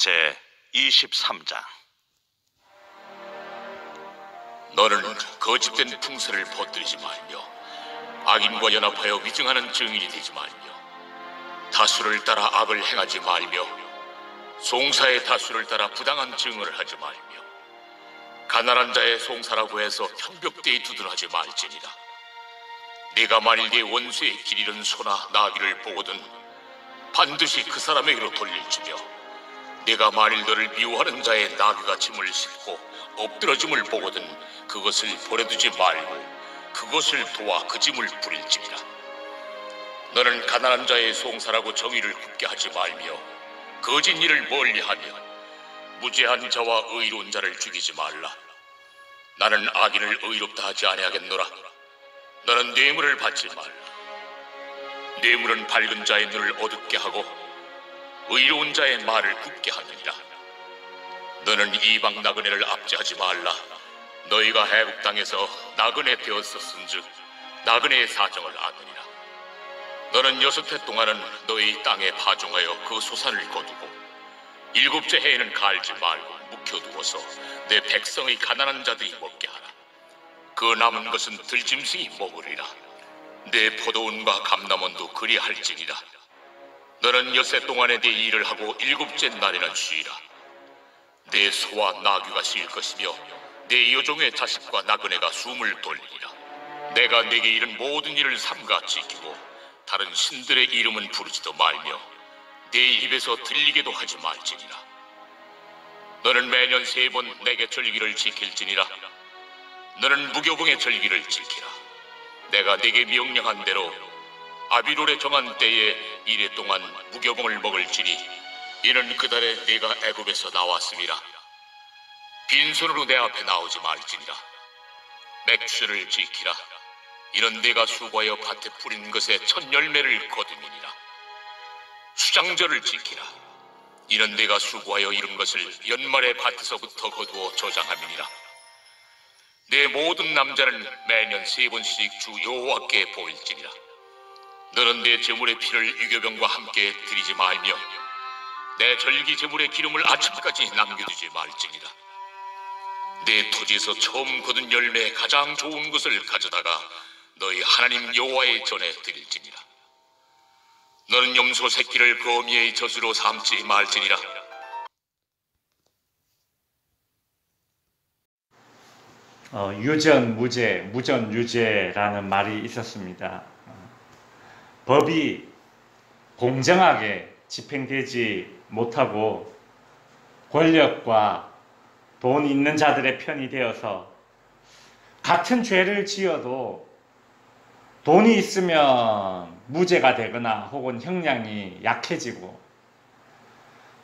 제 23장. 너는 거짓된 풍설을 퍼뜨리지 말며 악인과 연합하여 위증하는 증인이 되지 말며 다수를 따라 악을 행하지 말며 송사의 다수를 따라 부당한 증언을 하지 말며 가난한 자의 송사라고 해서 형벽대에 두둔하지 말지니라. 네가 만일 네 원수의 길 잃은 소나 나귀를 보거든 반드시 그 사람에게로 돌릴지며 네가 만일 너를 미워하는 자의 나귀가 짐을 싣고 엎드러짐을 보거든 그것을 버려두지 말고 그것을 도와 그 짐을 부릴지니라. 너는 가난한 자의 송사라고 정의를 굽게 하지 말며 거짓 일을 멀리하며 무죄한 자와 의로운 자를 죽이지 말라. 나는 악인을 의롭다 하지 아니하겠노라. 너는 뇌물을 받지 말라. 뇌물은 밝은 자의 눈을 어둡게 하고 의로운 자의 말을 굽게 하느니라. 너는 이방 나그네를 압제하지 말라. 너희가 해국 땅에서 나그네 되었었은즉 나그네의 사정을 아느니라. 너는 6해 동안은 너희 땅에 파종하여 그 소산을 거두고 7째 해에는 갈지 말고 묵혀두어서 내 백성의 가난한 자들이 먹게 하라. 그 남은 것은 들짐승이 먹으리라. 내 포도원과 감람원도 그리할지니라. 너는 6해 동안에 네 일을 하고 7째 날에는 쉬라. 내 소와 나귀가 쉴 것이며 내 여종의 자식과 나그네가 숨을 돌리리라. 내가 네게 이른 모든 일을 삼가 지키고 다른 신들의 이름은 부르지도 말며 내 입에서 들리게도 하지 말지니라. 너는 매년 3번 내게 절기를 지킬지니라. 너는 무교봉의 절기를 지키라. 내가 네게 명령한 대로 아비롤에 정한 때에 1해 동안 무교봉을 먹을지니 이는 그 달에 네가 애굽에서 나왔음이라. 빈손으로 내 앞에 나오지 말지니라. 맥주를 지키라. 이는 네가 수고하여 밭에 뿌린 것의 첫 열매를 거두니라. 수장절을 지키라. 이는 네가 수고하여 이룬 것을 연말에 밭에서부터 거두어 저장함이니라. 내 모든 남자는 매년 3번씩 주 여호와께 보일지니라. 너는 내 제물의 피를 유교병과 함께 드리지 말며 내 절기 제물의 기름을 아침까지 남겨두지 말지니라. 내 토지에서 처음 거둔 열매의 가장 좋은 것을 가져다가 너희 하나님 여호와의 전에 드릴지니라. 너는 염소 새끼를 거미의 젖으로 삼지 말지니라. 유전무죄, 무전유죄라는 말이 있었습니다. 법이 공정하게 집행되지 못하고 권력과 돈 있는 자들의 편이 되어서 같은 죄를 지어도 돈이 있으면 무죄가 되거나 혹은 형량이 약해지고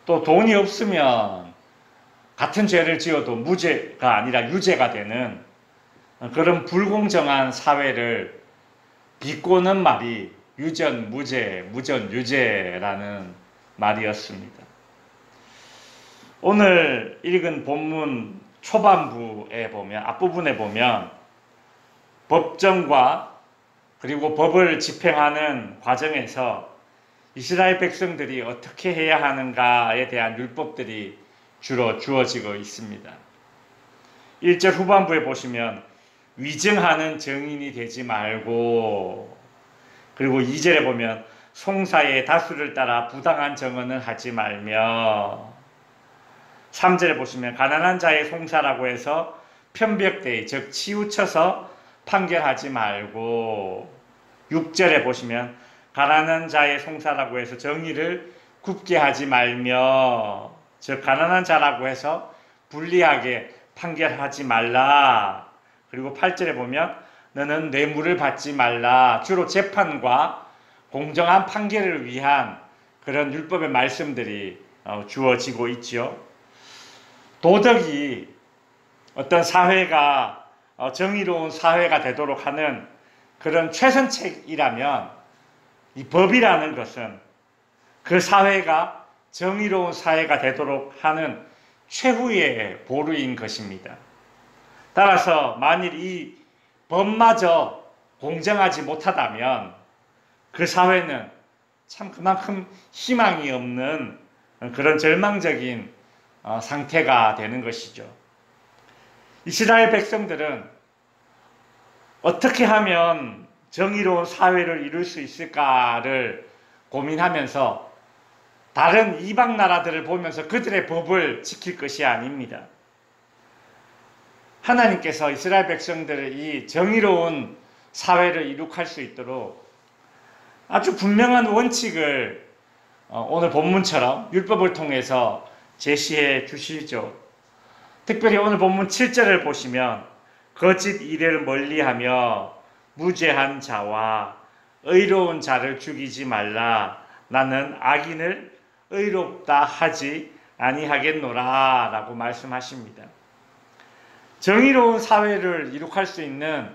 또 돈이 없으면 같은 죄를 지어도 무죄가 아니라 유죄가 되는 그런 불공정한 사회를 비꼬는 말이 유전무죄, 무전유죄라는 말이었습니다. 오늘 읽은 본문 초반부에 보면, 앞부분에 보면 법정과 그리고 법을 집행하는 과정에서 이스라엘 백성들이 어떻게 해야 하는가에 대한 율법들이 주로 주어지고 있습니다. 1절 후반부에 보시면 위증하는 증인이 되지 말고, 그리고 2절에 보면 송사의 다수를 따라 부당한 증언을 하지 말며, 3절에 보시면 가난한 자의 송사라고 해서 편벽대에, 즉 치우쳐서 판결하지 말고, 6절에 보시면 가난한 자의 송사라고 해서 정의를 굽게 하지 말며, 즉 가난한 자라고 해서 불리하게 판결하지 말라. 그리고 8절에 보면 너는 뇌물을 받지 말라. 주로 재판과 공정한 판결을 위한 그런 율법의 말씀들이 주어지고 있죠. 도덕이 어떤 사회가 정의로운 사회가 되도록 하는 그런 최선책이라면 이 법이라는 것은 그 사회가 정의로운 사회가 되도록 하는 최후의 보루인 것입니다. 따라서 만일 이 법마저 공정하지 못하다면 그 사회는 참 그만큼 희망이 없는 그런 절망적인 상태가 되는 것이죠. 이스라엘 백성들은 어떻게 하면 정의로운 사회를 이룰 수 있을까를 고민하면서 다른 이방 나라들을 보면서 그들의 법을 지킬 것이 아닙니다. 하나님께서 이스라엘 백성들을 이 정의로운 사회를 이룩할 수 있도록 아주 분명한 원칙을 오늘 본문처럼 율법을 통해서 제시해 주시죠. 특별히 오늘 본문 7절을 보시면 거짓 일을 멀리하며 무죄한 자와 의로운 자를 죽이지 말라. 나는 악인을 의롭다 하지 아니하겠노라 라고 말씀하십니다. 정의로운 사회를 이룩할 수 있는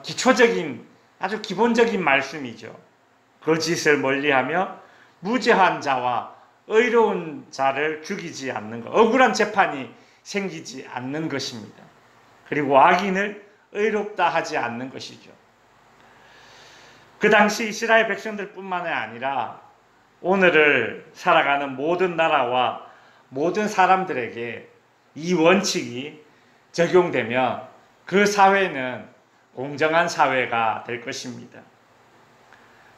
기초적인 아주 기본적인 말씀이죠. 거짓을 멀리하며 무죄한 자와 의로운 자를 죽이지 않는 것, 억울한 재판이 생기지 않는 것입니다. 그리고 악인을 의롭다 하지 않는 것이죠. 그 당시 이스라엘 백성들뿐만 아니라 오늘을 살아가는 모든 나라와 모든 사람들에게 이 원칙이 적용되면 그 사회는 공정한 사회가 될 것입니다.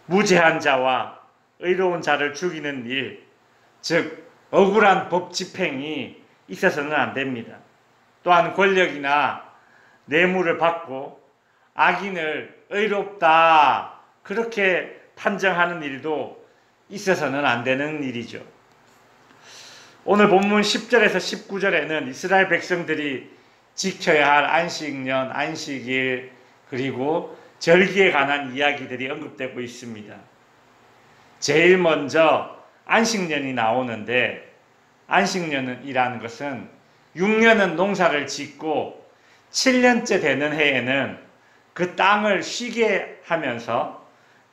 무죄한 자와 의로운 자를 죽이는 일, 즉 억울한 법 집행이 있어서는 안 됩니다. 또한 권력이나 뇌물을 받고 악인을 의롭다 그렇게 판정하는 일도 있어서는 안 되는 일이죠. 오늘 본문 10절에서 19절에는 이스라엘 백성들이 지켜야 할 안식년, 안식일 그리고 절기에 관한 이야기들이 언급되고 있습니다. 제일 먼저 안식년이 나오는데 안식년이라는 것은 6년은 농사를 짓고 7년째 되는 해에는 그 땅을 쉬게 하면서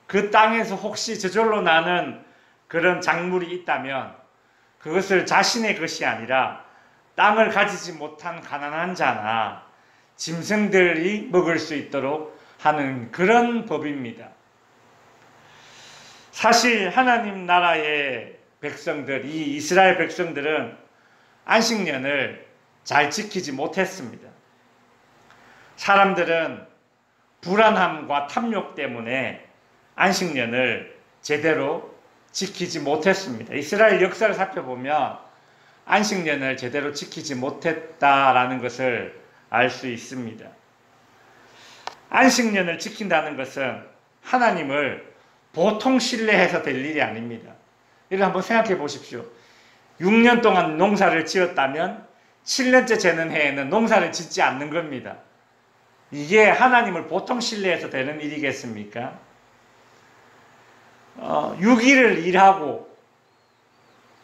그 땅에서 혹시 저절로 나는 그런 작물이 있다면 그것을 자신의 것이 아니라 땅을 가지지 못한 가난한 자나 짐승들이 먹을 수 있도록 하는 그런 법입니다. 사실 하나님 나라의 백성들, 이 이스라엘 백성들은 안식년을 잘 지키지 못했습니다. 사람들은 불안함과 탐욕 때문에 안식년을 제대로 지키지 못했습니다. 이스라엘 역사를 살펴보면 안식년을 제대로 지키지 못했다라는 것을 알 수 있습니다. 안식년을 지킨다는 것은 하나님을 보통 신뢰해서 될 일이 아닙니다. 이를 한번 생각해 보십시오. 6년 동안 농사를 지었다면 7년째 되는 해에는 농사를 짓지 않는 겁니다. 이게 하나님을 보통 신뢰해서 되는 일이겠습니까? 6일을 일하고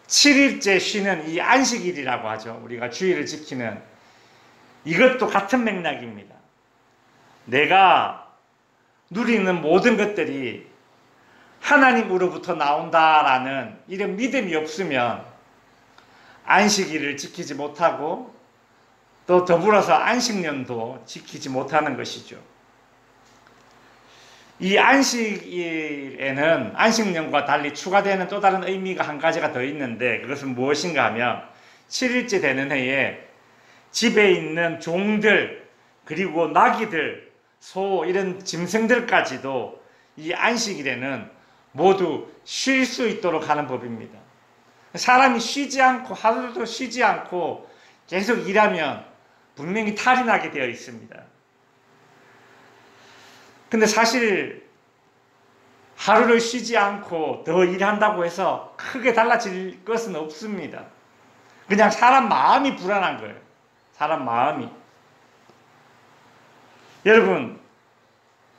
7일째 쉬는 이 안식일이라고 하죠. 우리가 주일을 지키는 이것도 같은 맥락입니다. 내가 누리는 모든 것들이 하나님으로부터 나온다라는 이런 믿음이 없으면 안식일을 지키지 못하고 또 더불어서 안식년도 지키지 못하는 것이죠. 이 안식일에는 안식년과 달리 추가되는 또 다른 의미가 한 가지가 더 있는데 그것은 무엇인가 하면 7일째 되는 해에 집에 있는 종들 그리고 나귀들, 소 이런 짐승들까지도 이 안식일에는 모두 쉴 수 있도록 하는 법입니다. 사람이 쉬지 않고 하루도 쉬지 않고 계속 일하면 분명히 탈이 나게 되어 있습니다. 근데 사실 하루를 쉬지 않고 더 일한다고 해서 크게 달라질 것은 없습니다. 그냥 사람 마음이 불안한 거예요. 사람 마음이. 여러분,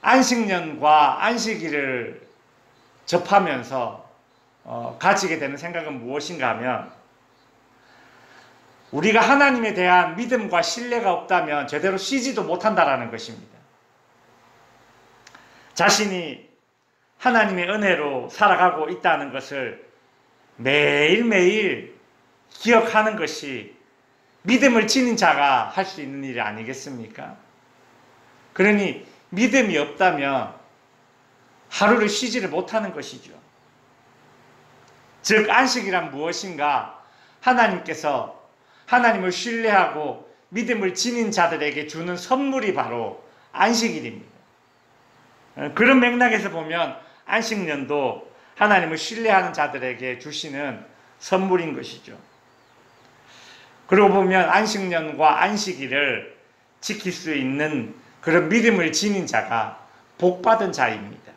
안식년과 안식일을 접하면서 가지게 되는 생각은 무엇인가 하면 우리가 하나님에 대한 믿음과 신뢰가 없다면 제대로 쉬지도 못한다라는 것입니다. 자신이 하나님의 은혜로 살아가고 있다는 것을 매일매일 기억하는 것이 믿음을 지닌 자가 할 수 있는 일이 아니겠습니까? 그러니 믿음이 없다면 하루를 쉬지를 못하는 것이죠. 즉 안식이란 무엇인가? 하나님께서 하나님을 신뢰하고 믿음을 지닌 자들에게 주는 선물이 바로 안식일입니다. 그런 맥락에서 보면 안식년도 하나님을 신뢰하는 자들에게 주시는 선물인 것이죠. 그러고 보면 안식년과 안식일을 지킬 수 있는 그런 믿음을 지닌 자가 복받은 자입니다.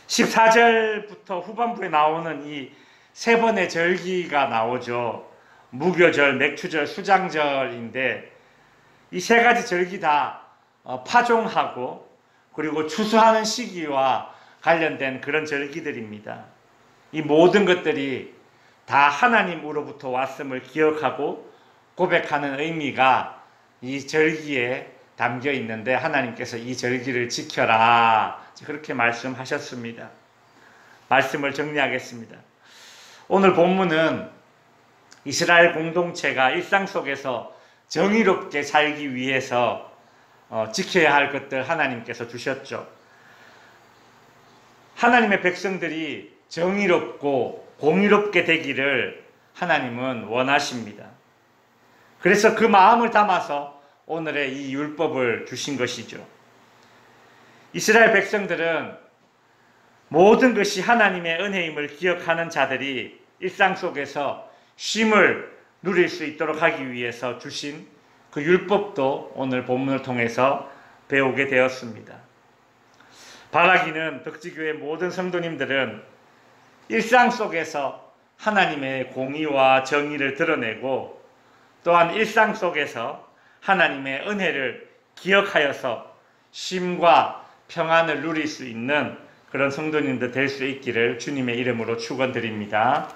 14절부터 후반부에 나오는 이 세 번의 절기가 나오죠. 무교절, 맥추절, 수장절인데 이 세 가지 절기 다 파종하고 그리고 추수하는 시기와 관련된 그런 절기들입니다. 이 모든 것들이 다 하나님으로부터 왔음을 기억하고 고백하는 의미가 이 절기에 담겨 있는데 하나님께서 이 절기를 지켜라 그렇게 말씀하셨습니다. 말씀을 정리하겠습니다. 오늘 본문은 이스라엘 공동체가 일상 속에서 정의롭게 살기 위해서 지켜야 할 것들 하나님께서 주셨죠. 하나님의 백성들이 정의롭고 공의롭게 되기를 하나님은 원하십니다. 그래서 그 마음을 담아서 오늘의 이 율법을 주신 것이죠. 이스라엘 백성들은 모든 것이 하나님의 은혜임을 기억하는 자들이 일상 속에서 쉼을 누릴 수 있도록 하기 위해서 주신 그 율법도 오늘 본문을 통해서 배우게 되었습니다. 바라기는 덕지교회 모든 성도님들은 일상 속에서 하나님의 공의와 정의를 드러내고 또한 일상 속에서 하나님의 은혜를 기억하여서 쉼과 평안을 누릴 수 있는 그런 성도님들 될 수 있기를 주님의 이름으로 축원드립니다.